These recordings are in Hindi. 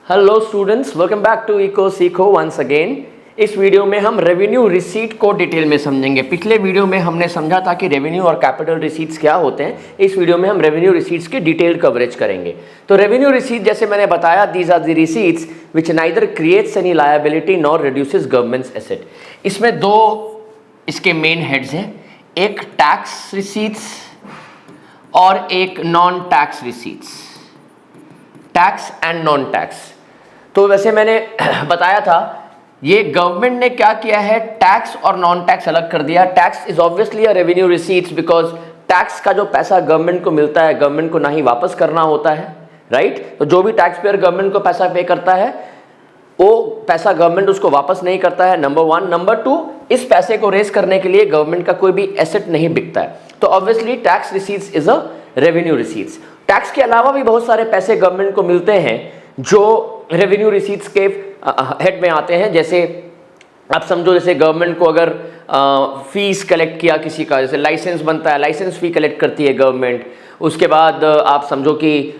Hello students, welcome back to eco सीखो वंस अगेन। इस वीडियो में हम रेवेन्यू रिसीट को डिटेल में समझेंगे। पिछले वीडियो में हमने समझा था कि रेवेन्यू और कैपिटल रिसीट्स क्या होते हैं। इस वीडियो में हम रेवेन्यू रिसीट्स की डिटेल कवरेज करेंगे। तो रेवेन्यू रिसीट जैसे मैंने बताया, these are the receipts which neither creates any liability nor reduces government's asset. इसमें दो इसके मेन हेड्स हैं, एक टैक्स रिसीट्स और एक non tax receipts, tax and non tax. तो वैसे मैंने बताया था ये गवर्नमेंट ने क्या किया है, टैक्स और नॉन टैक्स अलग कर दिया। Tax is obviously a revenue receipts because tax का जो पैसा गवर्नमेंट को मिलता है गवर्नमेंट को ना ही वापस करना होता है, राइट। तो जो भी टैक्स पेयर गवर्नमेंट को पैसा पे करता है वो पैसा गवर्नमेंट उसको वापस नहीं करता है, नंबर वन। नंबर टू, इस पैसे को रेज करने के लिए गवर्नमेंट का कोई भी एसेट नहीं बिकता है। तो obviously tax receipts is a revenue receipts. Tax के अलावा भी बहुत सारे पैसे गवर्नमेंट को मिलते हैं जो रेवेन्यू रिसीट्स के हेड में आते हैं। जैसे आप समझो, जैसे गवर्नमेंट को अगर फीस कलेक्ट किया किसी का, जैसे लाइसेंस बनता है, लाइसेंस फी कलेक्ट करती है गवर्नमेंट। उसके बाद आप समझो कि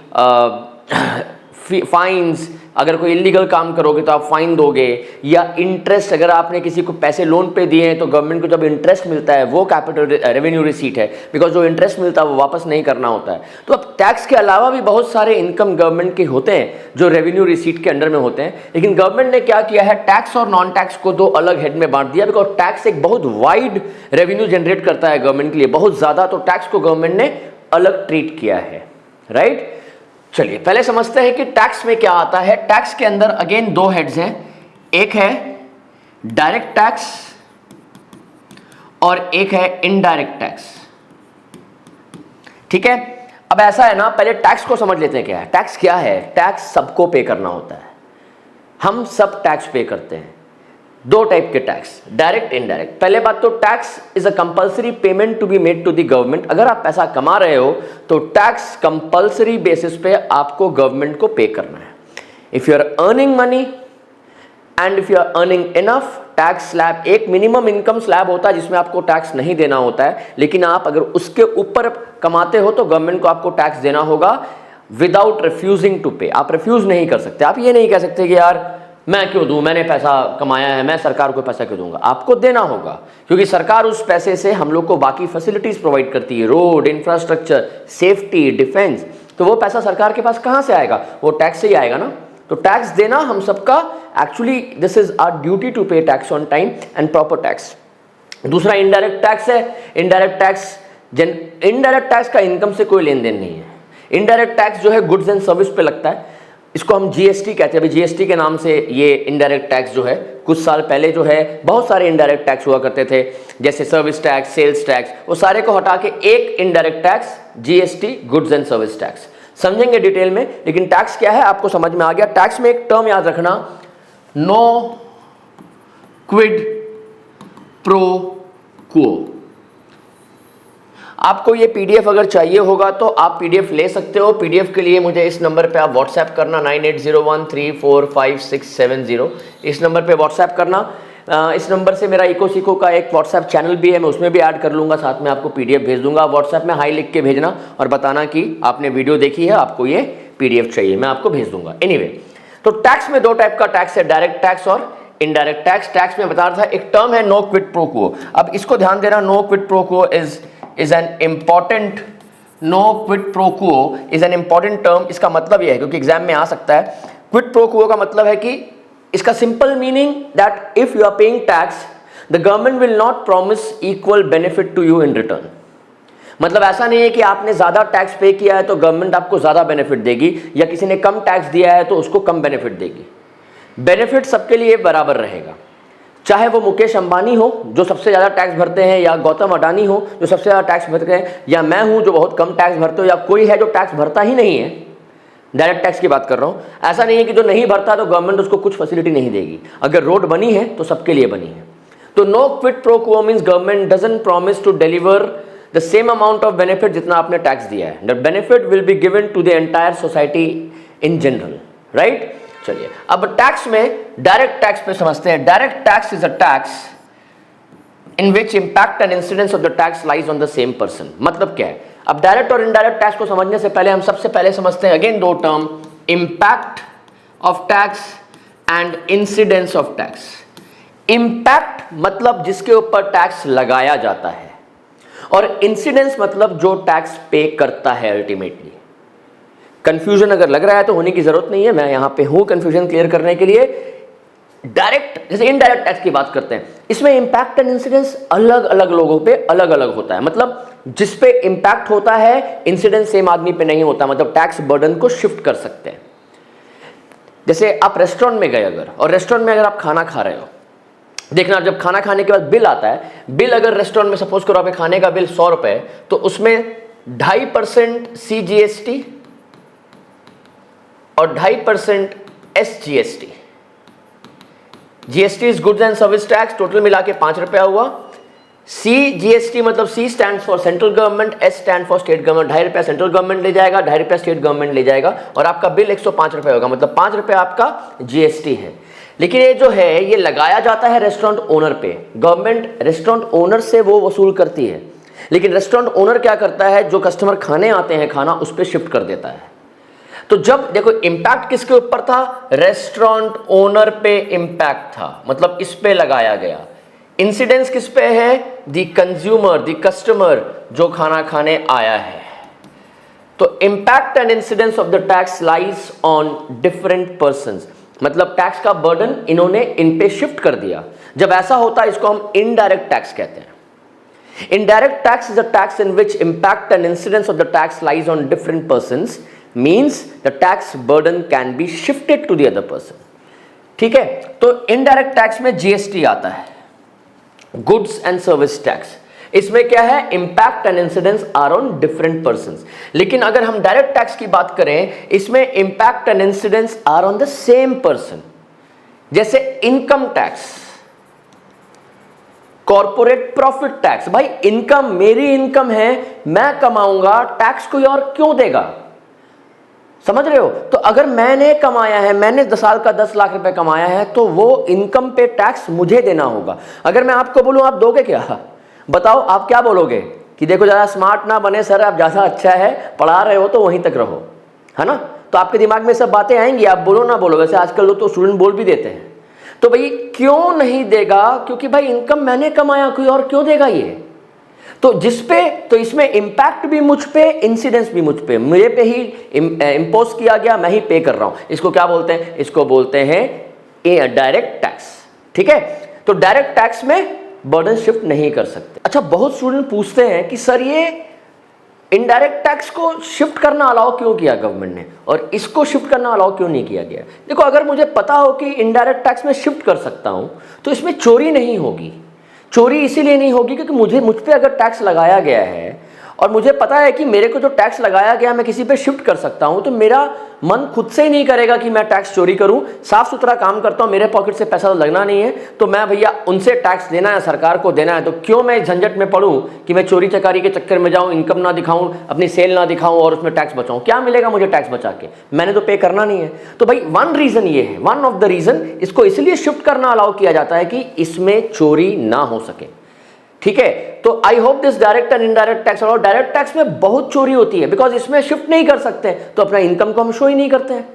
फाइन्स, अगर कोई इलीगल काम करोगे तो आप फाइन दोगे, या इंटरेस्ट, अगर आपने किसी को पैसे लोन पे दिए हैं तो गवर्नमेंट को जब इंटरेस्ट मिलता है वो कैपिटल रेवेन्यू रिसीट है, बिकॉज जो इंटरेस्ट मिलता है वो वापस नहीं करना होता है। तो अब टैक्स के अलावा भी बहुत सारे इनकम गवर्नमेंट के होते हैं जो रेवेन्यू रिसीट के अंडर में होते हैं। लेकिन गवर्नमेंट ने क्या किया है, टैक्स और नॉन टैक्स को दो अलग हेड में बांट दिया, बिकॉज टैक्स एक बहुत वाइड रेवेन्यू जनरेट करता है गवर्नमेंट के लिए, बहुत ज्यादा। तो टैक्स को गवर्नमेंट ने अलग ट्रीट किया है, राइट। चलिए पहले समझते हैं कि टैक्स में क्या आता है। टैक्स के अंदर अगेन दो हेड्स हैं, एक है डायरेक्ट टैक्स और एक है इनडायरेक्ट टैक्स, ठीक है। अब ऐसा है ना, पहले टैक्स को समझ लेते हैं क्या है। टैक्स क्या है? टैक्स सबको पे करना होता है, हम सब टैक्स पे करते हैं। दो टाइप के टैक्स, डायरेक्ट इनडायरेक्ट। पहले बात तो tax is a compulsory payment to be made to the government. अगर आप पैसा कमा रहे हो तो टैक्स कंपल्सरी बेसिस पे आपको गवर्नमेंट को पे करना है। If you are earning money and if you are earning enough, tax slab, एक मिनिमम इनकम स्लैब होता है जिसमें आपको टैक्स नहीं देना होता है, लेकिन आप अगर उसके ऊपर कमाते हो तो गवर्नमेंट को आपको टैक्स देना होगा विदाउट रिफ्यूजिंग टू पे। आप रिफ्यूज नहीं कर सकते। आप ये नहीं कह सकते कि यार मैं क्यों दूं, मैंने पैसा कमाया है, मैं सरकार को पैसा क्यों दूंगा। आपको देना होगा, क्योंकि सरकार उस पैसे से हम लोग को बाकी फैसिलिटीज प्रोवाइड करती है, रोड, इंफ्रास्ट्रक्चर, सेफ्टी, डिफेंस। तो वो पैसा सरकार के पास कहां से आएगा? वो टैक्स से ही आएगा ना। तो टैक्स देना हम सबका, actually this is our duty to pay tax on time and proper tax. दूसरा इनडायरेक्ट टैक्स है। इनडायरेक्ट टैक्स का इनकम से कोई लेन देन नहीं है। इनडायरेक्ट टैक्स जो है गुड्स एंड सर्विस पे लगता है, इसको हम जीएसटी कहते हैं। अभी जीएसटी के नाम से ये इनडायरेक्ट टैक्स जो है, कुछ साल पहले जो है बहुत सारे इनडायरेक्ट टैक्स हुआ करते थे, जैसे सर्विस टैक्स, सेल्स टैक्स, वो सारे को हटा के एक indirect tax, GST, goods and service tax. समझेंगे डिटेल में, लेकिन टैक्स क्या है आपको समझ में आ गया। टैक्स में एक टर्म याद रखना, नो क्विड प्रो क्वो। आपको ये पीडीएफ अगर चाहिए होगा तो आप पीडीएफ ले सकते हो। पीडीएफ के लिए मुझे इस नंबर पे आप व्हाट्सएप करना, 9801345670। इस नंबर पे व्हाट्सएप करना। इस नंबर से मेरा इको सीखो का एक व्हाट्सएप चैनल भी है, मैं उसमें भी ऐड कर लूँगा, साथ में आपको पीडीएफ भेज दूंगा। व्हाट्सएप में हाई लिख के भेजना और बताना कि आपने वीडियो देखी है, आपको ये पीडीएफ चाहिए, मैं आपको भेज दूंगा। एनीवे, तो टैक्स में दो टाइप का टैक्स है, डायरेक्ट टैक्स और इनडायरेक्ट टैक्स। टैक्स में बता रहा था एक टर्म है नो क्विड प्रो क्वो। अब इसको ध्यान देना, no quid pro quo is an important, no quid pro quo is an important term। इसका मतलब यह है, क्योंकि एग्जाम में आ सकता है, quid pro quo का मतलब है कि इसका simple meaning that if you are paying tax the government will not promise equal benefit to you in return. मतलब ऐसा नहीं है कि आपने ज्यादा टैक्स पे किया है तो गवर्नमेंट आपको ज्यादा बेनिफिट देगी, या किसी ने कम टैक्स दिया है तो उसको कम बेनिफिट देगी। बेनिफिट सबके लिए बराबर रहेगा, चाहे वो मुकेश अंबानी हो जो सबसे ज़्यादा टैक्स भरते हैं, या गौतम अडानी हो जो सबसे ज़्यादा टैक्स भरते हैं, या मैं हूं जो बहुत कम टैक्स भरते हो, या कोई है जो टैक्स भरता ही नहीं है। डायरेक्ट टैक्स की बात कर रहा हूं। ऐसा नहीं है कि जो नहीं भरता तो गवर्नमेंट उसको कुछ फैसिलिटी नहीं देगी। अगर रोड बनी है तो सबके लिए बनी है। तो no quid pro quo means government doesn't promise to deliver the same amount of benefit जितना आपने टैक्स दिया है। The benefit will be given to the entire society in general, right. चलिए अब टैक्स में डायरेक्ट टैक्स पे समझते हैं। Direct tax is a tax in which impact and incidence of the tax lies on the same person. मतलब क्या है? अब डायरेक्ट और इनडायरेक्ट टैक्स को समझने से पहले हम सबसे पहले समझते हैं अगेन दो term, impact of tax and incidence of tax. Impact मतलब जिसके ऊपर टैक्स लगाया जाता है, और इंसिडेंस मतलब जो टैक्स पे करता है अल्टीमेटली। कंफ्यूजन अगर लग रहा है तो होने की जरूरत नहीं है, मैं यहां पे हूं कंफ्यूजन क्लियर करने के लिए। डायरेक्ट जैसे इनडायरेक्ट टैक्स की बात करते हैं, इसमें इंपैक्ट एंड इंसिडेंस अलग अलग लोगों पे अलग अलग होता है। मतलब जिस पे इंपैक्ट होता है इंसिडेंस सेम आदमी पे नहीं होता, मतलब टैक्स बर्डन को शिफ्ट कर सकते हैं। जैसे आप रेस्टोरेंट में गए अगर, और रेस्टोरेंट में अगर आप खाना खा रहे हो, देखना जब खाना खाने के बाद बिल आता है, बिल अगर रेस्टोरेंट में सपोज करो आपके खाने का बिल 100 रुपए, तो उसमें 2.5% CGST और 2.5% SGST। GST is goods and service tax, total मिला के 5 रुपया हुआ। CGST मतलब C stand for central government, S stand for state government. 2.5 रुपया सेंट्रल गवर्नमेंट ले जाएगा, 2.5 रुपया स्टेट गवर्नमेंट ले जाएगा, और आपका बिल 105 रुपये होगा, मतलब 5 रुपया आपका GST है। लेकिन ये जो है ये लगाया जाता है रेस्टोरेंट ओनर पे। गवर्नमेंट रेस्टोरेंट ओनर से वो वसूल करती है, लेकिन रेस्टोरेंट ओनर क्या करता है, जो कस्टमर खाने आते हैं खाना उस पर शिफ्ट कर देता है। तो जब देखो इंपैक्ट किसके ऊपर था, रेस्टोरेंट ओनर पे इंपैक्ट था, मतलब इस पे लगाया गया। इंसिडेंस किस पे है, द कंज्यूमर, द कस्टमर जो खाना खाने आया है। तो impact and incidence of the tax lies on different persons, मतलब टैक्स का बर्डन इन्होंने इन पे शिफ्ट कर दिया। जब ऐसा होता है इसको हम इनडायरेक्ट टैक्स कहते हैं। Indirect tax is a tax in which impact and incidence of the tax lies on different persons, means the tax burden can be shifted to the other person। ठीक है, तो इनडायरेक्ट टैक्स में GST आता है, गुड्स एंड सर्विस टैक्स। इसमें क्या है, impact and incidence are on different persons. लेकिन अगर हम डायरेक्ट टैक्स की बात करें, इसमें impact and incidence are on the same person. जैसे income tax, corporate profit tax. भाई इनकम मेरी इनकम है, मैं कमाऊंगा, टैक्स कोई और क्यों देगा, समझ रहे हो। तो अगर मैंने कमाया है, मैंने 10 साल का 10 लाख रुपए कमाया है, तो वो इनकम पे टैक्स मुझे देना होगा। अगर मैं आपको बोलूं आप दोगे क्या, बताओ आप क्या बोलोगे कि देखो ज़्यादा स्मार्ट ना बने सर, आप ज़्यादा अच्छा है पढ़ा रहे हो तो वहीं तक रहो, है ना। तो आपके दिमाग में सब बातें आएंगी, आप बोलो ना बोलो। वैसे आजकल लोग तो स्टूडेंट बोल भी देते हैं। तो भाई क्यों नहीं देगा, क्योंकि भाई इनकम मैंने कमाया, कोई और क्यों देगा ये। तो जिस पे, तो इसमें इंपैक्ट भी मुझ पे, इंसिडेंस भी मुझ पे, मेरे पे ही इंपोज किया गया, मैं ही पे कर रहा हूं। इसको क्या बोलते हैं, इसको बोलते हैं डायरेक्ट टैक्स। ठीक है, तो डायरेक्ट टैक्स में बर्डन शिफ्ट नहीं कर सकते। अच्छा, बहुत स्टूडेंट पूछते हैं कि सर ये इनडायरेक्ट टैक्स को शिफ्ट करना अलाउ क्यों किया गवर्नमेंट ने, और इसको शिफ्ट करना अलाउ क्यों नहीं किया गया। देखो, अगर मुझे पता हो कि इनडायरेक्ट टैक्स में शिफ्ट कर सकता हूं, तो इसमें चोरी नहीं होगी। चोरी इसीलिए नहीं होगी क्योंकि मुझ पे अगर टैक्स लगाया गया है और मुझे पता है कि मेरे को जो टैक्स लगाया गया मैं किसी पे शिफ्ट कर सकता हूं, तो मेरा मन खुद से ही नहीं करेगा कि मैं टैक्स चोरी करूं। साफ सुथरा काम करता हूं, मेरे पॉकेट से पैसा तो लगना नहीं है, तो मैं भैया उनसे टैक्स देना है, सरकार को देना है, तो क्यों मैं झंझट में पड़ूं कि मैं चोरी चकारी के चक्कर में जाऊं, इनकम ना दिखाऊं, अपनी सेल ना दिखाऊं और उसमें टैक्स बचाऊं। क्या मिलेगा मुझे टैक्स बचा के, मैंने तो पे करना नहीं है। तो भाई वन रीजन ये है, वन ऑफ द रीजन इसको इसलिए शिफ्ट करना अलाउ किया जाता है कि इसमें चोरी ना हो सके। ठीक है, तो I hope this direct and indirect tax, और डायरेक्ट टैक्स में बहुत चोरी होती है, बिकॉज इसमें शिफ्ट नहीं कर सकते, तो अपना इनकम को हम शो ही नहीं करते हैं।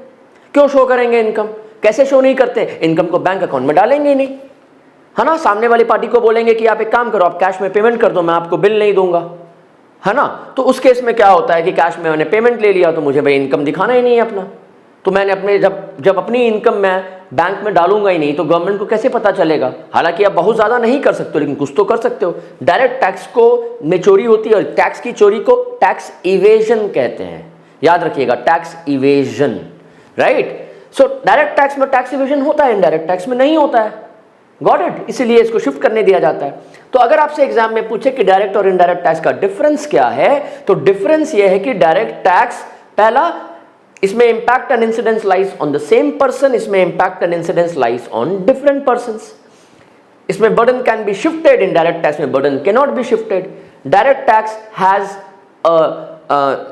क्यों शो करेंगे इनकम, कैसे शो नहीं करते, इनकम को बैंक अकाउंट में डालेंगे ही नहीं, है ना। सामने वाली पार्टी को बोलेंगे कि आप एक काम करो, आप कैश में पेमेंट कर दो, मैं आपको बिल नहीं दूंगा, है ना। तो उस केस में क्या होता है कि कैश में मैंने पेमेंट ले लिया, तो मुझे भाई इनकम दिखाना ही नहीं है अपना। तो मैंने अपने जब अपनी इनकम मैं बैंक में डालूंगा ही नहीं, तो गवर्नमेंट को कैसे पता चलेगा। हालांकि आप बहुत ज़्यादा नहीं कर सकते हो, लेकिन कुछ तो कर सकते हो। डायरेक्ट टैक्स को में चोरी होती है, और टैक्स की चोरी को टैक्स इवेजन कहते हैं, याद रखिएगा, tax evasion, right. So direct tax में टैक्स इवेजन होता है, इनडायरेक्ट टैक्स में नहीं होता है, गॉट इट। इसीलिए इसको शिफ्ट करने दिया जाता है। तो अगर आपसे एग्जाम में पूछे कि डायरेक्ट और इनडायरेक्ट टैक्स का डिफरेंस क्या है, तो डिफरेंस यह है कि डायरेक्ट टैक्स, पहला, इसमें impact and incidence lies on the same person, इसमें impact and incidence lies on different persons. इसमें burden can be shifted, indirect tax में burden can not be shifted. Direct tax has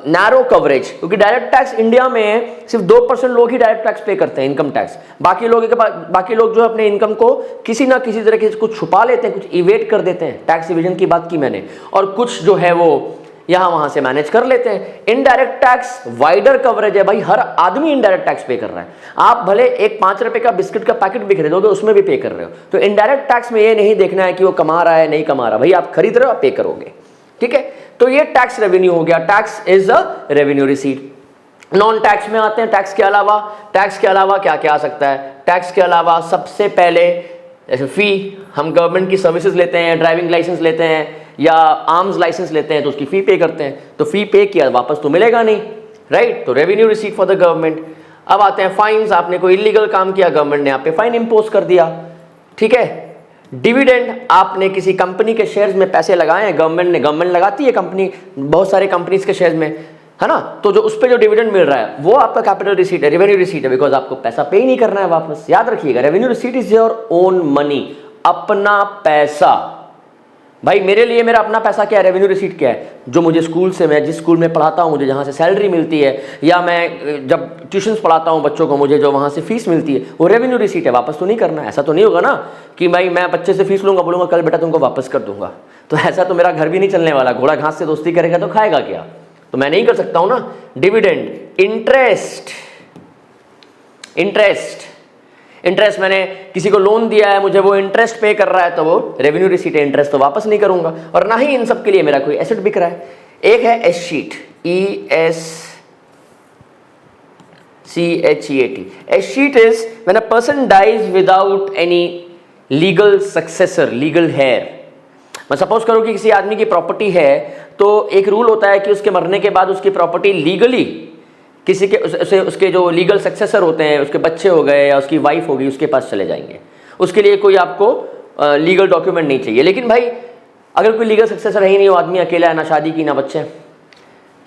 narrow coverage, क्योंकि डायरेक्ट टैक्स इंडिया में सिर्फ 2% लोग ही डायरेक्ट टैक्स पे करते हैं, इनकम टैक्स। बाकी लोग जो अपने इनकम को किसी ना किसी तरह के कुछ छुपा लेते हैं, कुछ इवेट कर देते हैं। टैक्स इवेजन की बात की मैंने। और कुछ जो है वो यहाँ वहाँ से मैनेज कर लेते हैं। इनडायरेक्ट टैक्स वाइडर कवरेज है भाई, हर आदमी इनडायरेक्ट टैक्स पे कर रहा है। आप भले एक 5 रुपए का बिस्किट का पैकेट भी खरीदोगे उसमें भी पे कर रहे हो। तो इनडायरेक्ट टैक्स में ये नहीं देखना है कि वो कमा रहा है नहीं कमा रहा, भाई आप खरीद रहे हो आप पे करोगे, ठीक है। तो ये टैक्स रेवेन्यू हो गया, tax is a revenue receipt. Non tax में आते हैं। टैक्स के अलावा क्या क्या आ सकता है? टैक्स के अलावा सबसे पहले जैसे फी, हम गवर्नमेंट की सर्विसेज लेते हैं, ड्राइविंग लाइसेंस लेते हैं या आर्म्स लाइसेंस लेते हैं तो उसकी फी पे करते हैं, तो फी पे किया वापस तो मिलेगा नहीं, राइट। तो revenue receipt for the government. अब आते हैं फाइन्स, आपने कोई इलीगल काम किया, गवर्नमेंट ने आप पे फाइन इंपोज कर दिया, ठीक है। डिविडेंड, आपने किसी कंपनी के शेयर्स में पैसे लगाए हैं, गवर्नमेंट लगाती है कंपनी, बहुत सारे कंपनीज के शेयर्स में, है ना, तो जो उस पे जो डिविडेंड मिल रहा है वो आपका कैपिटल रिसीट है, रेवेन्यू रिसीट है, बिकॉज आपको पैसा पे ही नहीं करना है वापस। याद रखिएगा, revenue receipt is your own money, अपना पैसा। भाई मेरे लिए मेरा अपना पैसा क्या है? रेवेन्यू रिसीट क्या है? जो मुझे स्कूल से, मैं जिस स्कूल में पढ़ाता हूँ मुझे जहाँ से सैलरी मिलती है, या मैं जब ट्यूशन्स पढ़ाता हूँ बच्चों को मुझे जो वहाँ से फीस मिलती है, वो रेवेन्यू रिसीट है, वापस तो नहीं करना है। ऐसा तो नहीं होगा ना कि भाई मैं बच्चे से फीस लूँगा, बोलूँगा कल बेटा तुमको वापस कर दूंगा, तो ऐसा तो मेरा घर भी नहीं चलने वाला। घोड़ा घास से दोस्ती करेगा तो खाएगा क्या? तो मैं नहीं कर सकता हूँ ना। डिविडेंड, इंटरेस्ट मैंने किसी को लोन दिया है, मुझे वो इंटरेस्ट पे कर रहा है तो वो रेवेन्यू रिसीट है, इंटरेस्ट तो वापस नहीं करूंगा। और ना ही इन सब के लिए मेरा कोई एसेट बिक रहा है। एक है escheat, ESCHEAT। Escheat is when a person dies without any legal successor, legal heir. मैं सपोज करूं कि किसी आदमी की प्रॉपर्टी है, तो एक रूल होता है कि उसके मरने के बाद उसकी प्रॉपर्टी लीगली किसी के उसके जो लीगल सक्सेसर होते हैं, उसके बच्चे हो गए या उसकी वाइफ हो गई, उसके पास चले जाएंगे। उसके लिए कोई आपको लीगल डॉक्यूमेंट नहीं चाहिए। लेकिन भाई अगर कोई लीगल सक्सेसर है ही नहीं, वो आदमी अकेला है, ना शादी की ना बच्चे,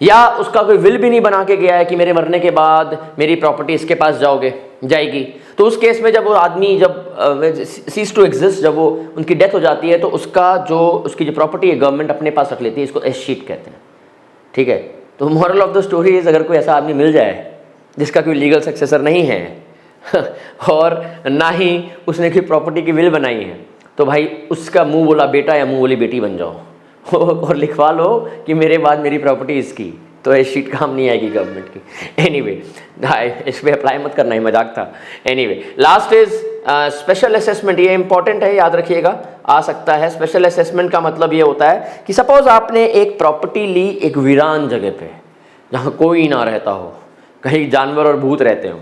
या उसका कोई विल भी नहीं बना के गया है कि मेरे मरने के बाद मेरी प्रॉपर्टी इसके पास जाएगी, तो उस केस में जब वो आदमी जब सीज टू एग्जिस्ट, जब वो उनकी डेथ हो जाती है, तो उसकी जो प्रॉपर्टी है गवर्नमेंट अपने पास रख लेती है। इसको एस शीट कहते हैं, ठीक है। तो moral of the story is, अगर कोई ऐसा आदमी मिल जाए जिसका कोई लीगल सक्सेसर नहीं है और ना ही उसने कोई प्रॉपर्टी की विल बनाई है, तो भाई उसका मुंह बोला बेटा या मुंह बोली बेटी बन जाओ और लिखवा लो कि मेरे बाद मेरी प्रॉपर्टी इसकी, तो ये शीट काम नहीं आएगी गवर्नमेंट की। एनीवे, इस पर अप्लाई मत करना, ही मजाक था। Anyway, last is special assessment. ये इंपॉर्टेंट है, याद रखिएगा, आ सकता है। स्पेशल असेसमेंट का मतलब ये होता है कि सपोज आपने एक प्रॉपर्टी ली एक वीरान जगह पे जहाँ कोई ना रहता हो, कहीं जानवर और भूत रहते हो,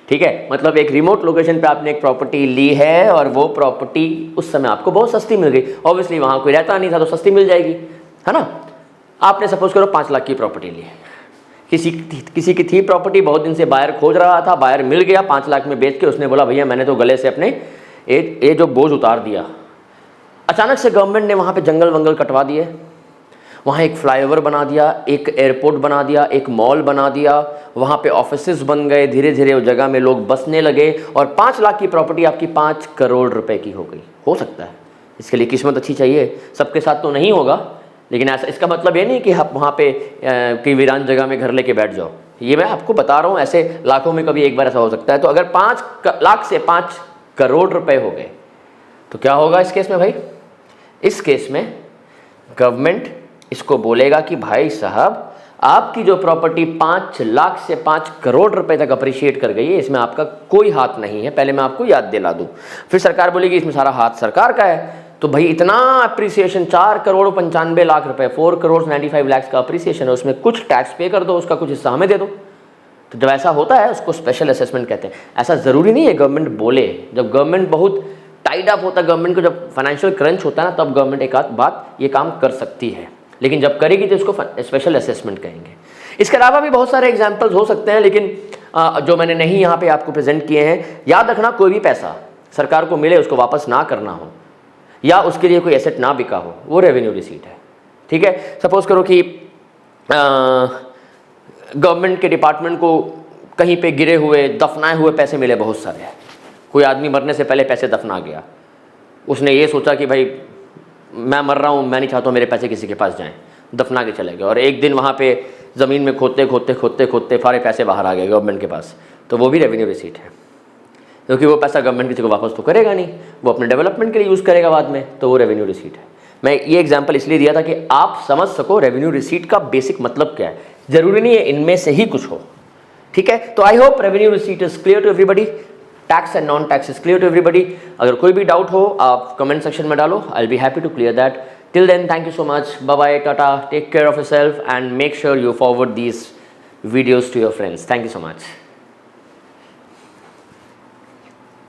ठीक है। मतलब एक रिमोट लोकेशन पे आपने एक प्रॉपर्टी ली है और वो प्रॉपर्टी उस समय आपको बहुत सस्ती मिल गई। ऑब्वियसली वहाँ कोई रहता नहीं था तो सस्ती मिल जाएगी, है ना। आपने सपोज करो 5 लाख की प्रॉपर्टी ली, किसी की थी प्रॉपर्टी, बहुत दिन से बायर खोज रहा था, बायर मिल गया, 5 लाख में बेच के उसने बोला भैया मैंने तो गले से अपने ये जो बोझ उतार दिया। अचानक से गवर्नमेंट ने वहाँ पे जंगल वंगल कटवा दिए, वहाँ एक फ्लाईओवर बना दिया, एक एयरपोर्ट बना दिया, एक मॉल बना दिया, वहाँ पे ऑफिसेज बन गए, धीरे धीरे उस जगह में लोग बसने लगे और 5 लाख की प्रॉपर्टी आपकी 5 करोड़ रुपए की हो गई। हो सकता है, इसके लिए किस्मत अच्छी चाहिए, सबके साथ तो नहीं होगा, लेकिन ऐसा इसका मतलब ये नहीं कि आप वहाँ पे कई वीरान जगह में घर लेके बैठ जाओ। ये मैं आपको बता रहा हूँ, ऐसे लाखों में कभी एक बार ऐसा हो सकता है। तो अगर 5 लाख से 5 करोड़ रुपए हो गए तो क्या होगा इस केस में भाई? इस केस में गवर्नमेंट इसको बोलेगा कि भाई साहब आपकी जो प्रॉपर्टी 5 लाख से 5 करोड़ रुपए तक अप्रिशिएट कर गई है, इसमें आपका कोई हाथ नहीं है, पहले मैं आपको याद दिला दूं। फिर सरकार बोलेगी इसमें सारा हाथ सरकार का है। तो भाई इतना अप्रिसिएशन, 4 करोड़ 95 लाख रुपए, 4 करोड़ 95 लाख का अप्रिसिएशन है, उसमें कुछ टैक्स पे कर दो, उसका कुछ हिस्सा हमें दे दो। तो जब ऐसा होता है उसको स्पेशल असेसमेंट कहते हैं। ऐसा ज़रूरी नहीं है गवर्नमेंट बोले, जब गवर्नमेंट बहुत टाइड अप होता है, गवर्नमेंट को जब फाइनेंशियल क्रंच होता है ना, तब गवर्नमेंट एक आध बात ये काम कर सकती है, लेकिन जब करेगी तो इसको स्पेशल असेसमेंट कहेंगे। इसके अलावा भी बहुत सारे एग्जाम्पल्स हो सकते हैं, लेकिन जो मैंने नहीं यहाँ पे आपको प्रेजेंट किए हैं। याद रखना, कोई भी पैसा सरकार को मिले उसको वापस ना करना हो या उसके लिए कोई एसेट ना बिका हो, वो रेवेन्यू रिसीट है, ठीक है। सपोज करो कि गवर्नमेंट के डिपार्टमेंट को कहीं पे गिरे हुए दफनाए हुए पैसे मिले बहुत सारे, कोई आदमी मरने से पहले पैसे दफना गया, उसने ये सोचा कि भाई मैं मर रहा हूँ, मैं नहीं चाहता मेरे पैसे किसी के पास जाएं, दफना के चले गए, और एक दिन वहाँ पे ज़मीन में खोदते खोदते खोदते खोदते सारे पैसे बाहर आ गए गवर्नमेंट के पास, तो वो भी रेवेन्यू रिसीट है, क्योंकि वो पैसा गवर्नमेंट किसी को वापस तो करेगा नहीं, वो अपने डेवलपमेंट के लिए यूज़ करेगा बाद में, तो वो रेवेन्यू रिसीट है। मैं ये एग्जांपल इसलिए दिया था कि आप समझ सको रेवेन्यू रिसीट का बेसिक मतलब क्या है। जरूरी नहीं है इनमें से ही कुछ हो, ठीक है। तो I hope revenue receipt is clear to everybody, tax and non tax is clear to everybody. अगर कोई भी डाउट हो आप कमेंट सेक्शन में डालो, I will be happy to clear that. Till then, thank you so much, bye bye, tata, take care of yourself and make sure you forward these videos to your friends. Thank you so much.